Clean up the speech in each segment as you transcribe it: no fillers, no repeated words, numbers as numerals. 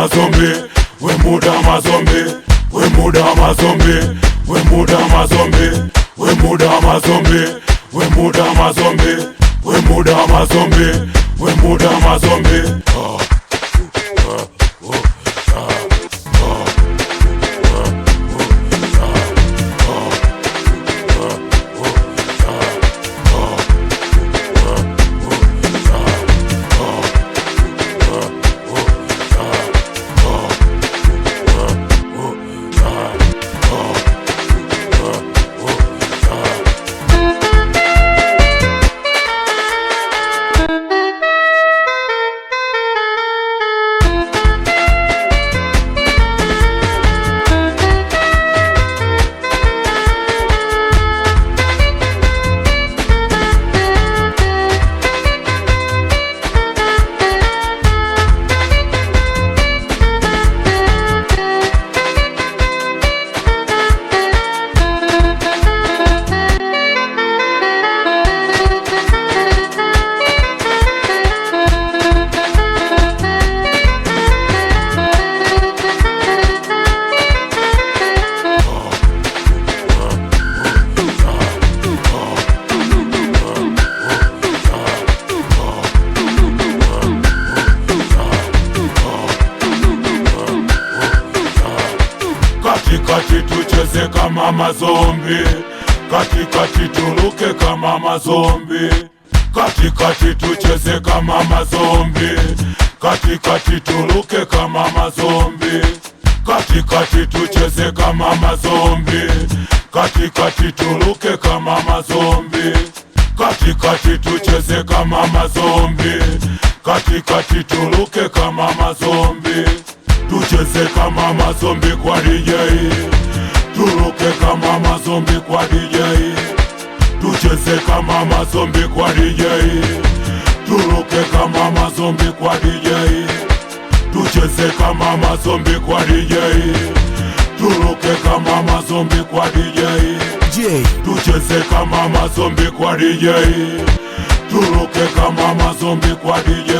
mazombi, we muda mazombi, we muda mazombi, we muda mazombi, we muda mazombi, we muda mazombi, we muda mazombi, we muda mazombi. Katikati tucheze kama mazombi, katikati tuluke kama mazombi, katikati tucheze kama mazombi, katikati tuluke kama mazombi, katikati tucheze kama mazombi, katikati tuluke kama mazombi, katikati tucheze kama mazombi, katikati tuluke kama mazombi. Tucheze kama mazombi kwa DJ, tuluke kama mazombi kwa DJ. Tucheze kama mazombi kwa DJ, tuluke kama mazombi kwa DJ. Tucheze kama mazombi kwa DJ, tuluke kama mazombi kwa DJ. Tucheze kama mazombi kwa DJ, tuluke kama mazombi kwa DJ.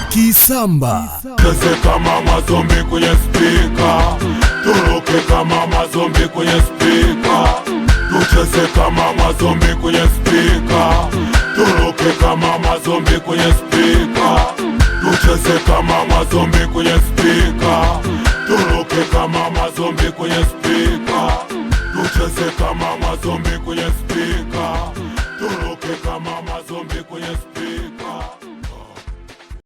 Kisamba Tucheze kama mazombi kwenye speaker, tuluke kama mazombi kwenye speaker. Tucheze kama mazombi kwenye speaker, tuluke kama mazombi kwenye speaker. Tucheze kama mazombi kwenye speaker, tuluke kama mazombi kwenye speaker. Tucheze kama mazombi kwenye speaker, tuluke kama